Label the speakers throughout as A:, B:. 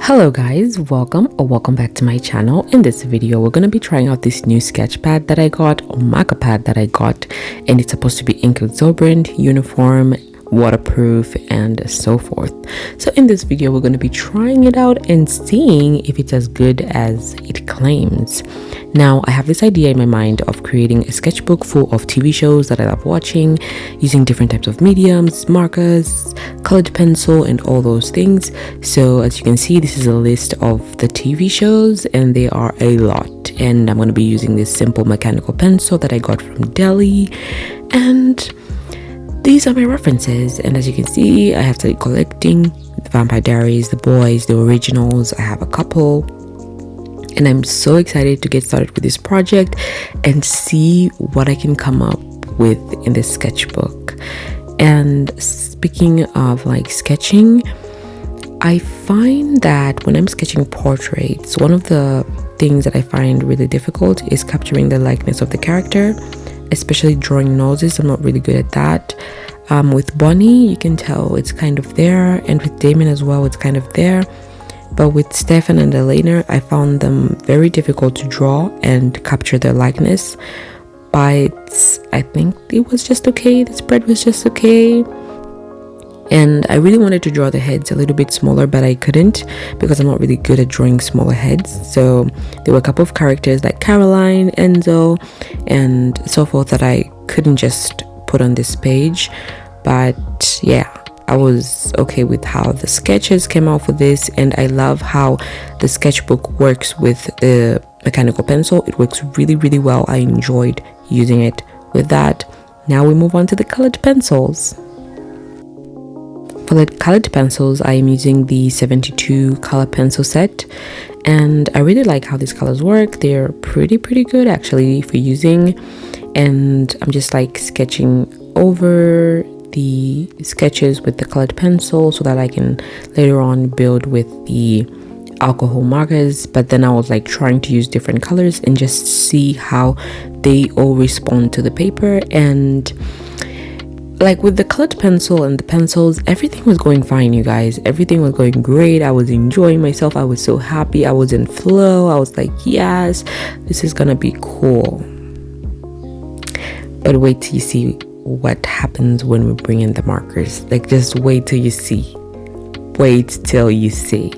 A: Hello guys, welcome back to my channel. In this video we're going to be trying out this new sketch pad that I got, or marker pad that I got, and it's supposed to be ink absorbent, uniform, waterproof, and so forth. So in this video we're going to be trying it out and seeing if it's as good as it claims. Now I have this idea in my mind of creating a sketchbook full of TV shows that I love watching, using different types of mediums, markers, colored pencil, and all those things. So as you can see, this is a list of the TV shows and they are a lot, and I'm going to be using this simple mechanical pencil that I got from Delhi, and these are my references. And as you can see, I have started collecting the Vampire Diaries, The Boys, the originals. I have a couple, and I'm so excited to get started with this project and see what I can come up with in this sketchbook. And speaking of like sketching, I find that when I'm sketching portraits, one of the things that I find really difficult is capturing the likeness of the character, especially drawing noses. I'm not really good at that. With Bonnie, you can tell it's kind of there, and with Damon as well, it's kind of there. But with Stefan and Elena, I found them very difficult to draw and capture their likeness. But I think it was just okay. The spread was just okay. And I really wanted to draw the heads a little bit smaller, but I couldn't because I'm not really good at drawing smaller heads. So there were a couple of characters like Caroline, Enzo, and so forth that I couldn't just put on this page. But yeah, I was okay with how the sketches came out for this, and I love how the sketchbook works with the mechanical pencil. It works really well. I enjoyed using it with that. Now we move on to the colored pencils. For the colored pencils, I am using the 72 color pencil set, and I really like how these colors work. They're pretty good actually for using, and I'm just like sketching over the sketches with the colored pencil so that I can later on build with the alcohol markers. But then I was like trying to use different colors and just see how they all respond to the paper. And like with the colored pencil and the pencils, everything was going fine, you guys. Everything was going great. I was enjoying myself. I was so happy. I was in flow. I was like, yes, this is gonna be cool. But wait till you see what happens when we bring in the markers. Like, just wait till you see. Wait till you see.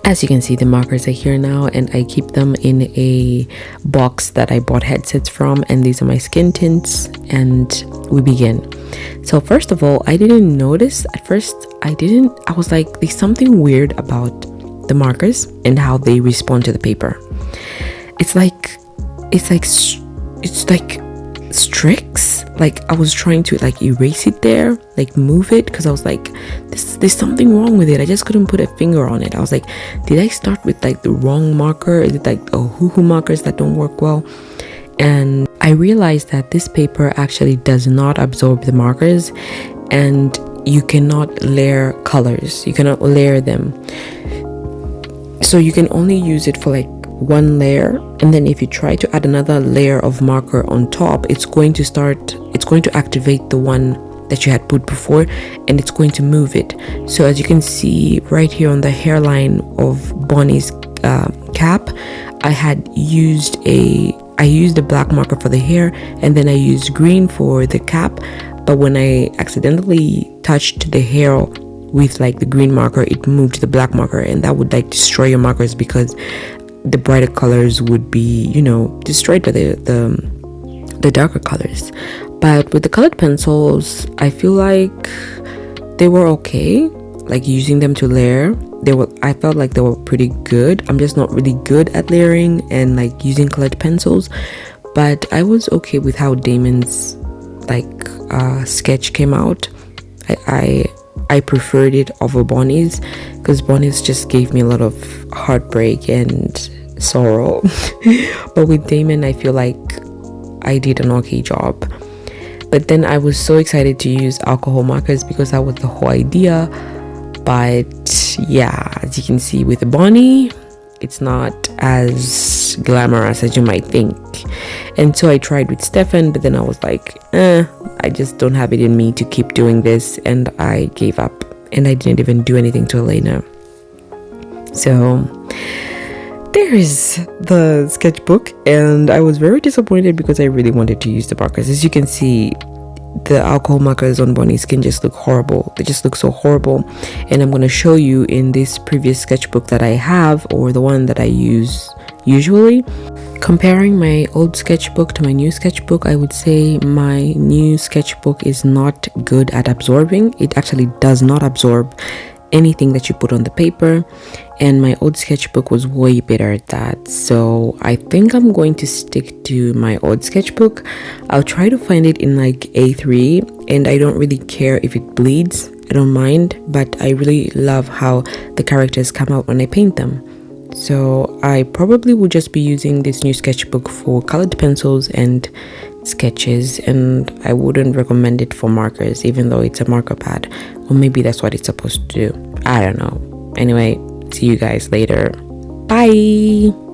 A: As you can see, the markers are here now, and I keep them in a box that I bought headsets from, and these are my skin tints, and we begin. So first of all, I didn't notice at first. I was like, there's something weird about the markers and how they respond to the paper. It's like streaks. Like I was trying to like erase it there, like move it, because I was like, there's something wrong with it. I just couldn't put a finger on it. I was like, did I start with like the wrong marker? Is it like hoo-hoo markers that don't work well? And I realized that this paper actually does not absorb the markers, and you cannot layer colors. You cannot layer them. So you can only use it for like one layer, and then if you try to add another layer of marker on top, it's going to activate the one that you had put before, and it's going to move it. So as you can see right here on the hairline of Bonnie's cap, I used a black marker for the hair, and then I used green for the cap. But when I accidentally touched the hair with like the green marker, it moved the black marker, and that would like destroy your markers because the brighter colors would be, destroyed by the darker colors. But with the colored pencils, I feel like they were okay. Like using them to layer, I felt like they were pretty good. I'm just not really good at layering and like using colored pencils, but I was okay with how Damon's like sketch came out. I preferred it over Bonnie's because Bonnie's just gave me a lot of heartbreak and sorrow. But with Damon, I feel like I did an okay job. But then I was so excited to use alcohol markers because that was the whole idea. But yeah, as you can see with Bonnie, it's not as glamorous as you might think. And so I tried with Stefan, but then I was like, I just don't have it in me to keep doing this, and I gave up, and I didn't even do anything to Elena. So there is the sketchbook, and I was very disappointed because I really wanted to use the markers. As you can see, the alcohol markers on Bonnie's skin just look horrible. They just look so horrible, and I'm going to show you in this previous sketchbook that I have, or the one that I use usually. Comparing my old sketchbook to my new sketchbook, I would say my new sketchbook is not good at absorbing. It actually does not absorb anything that you put on the paper, and my old sketchbook was way better at that. So I think I'm going to stick to my old sketchbook. I'll try to find it in like A3, and I don't really care if it bleeds. I don't mind, but I really love how the characters come out when I paint them. So I probably would just be using this new sketchbook for colored pencils and sketches, and I wouldn't recommend it for markers, even though it's a marker pad. Or maybe that's what it's supposed to do. I don't know. Anyway, see you guys later. Bye.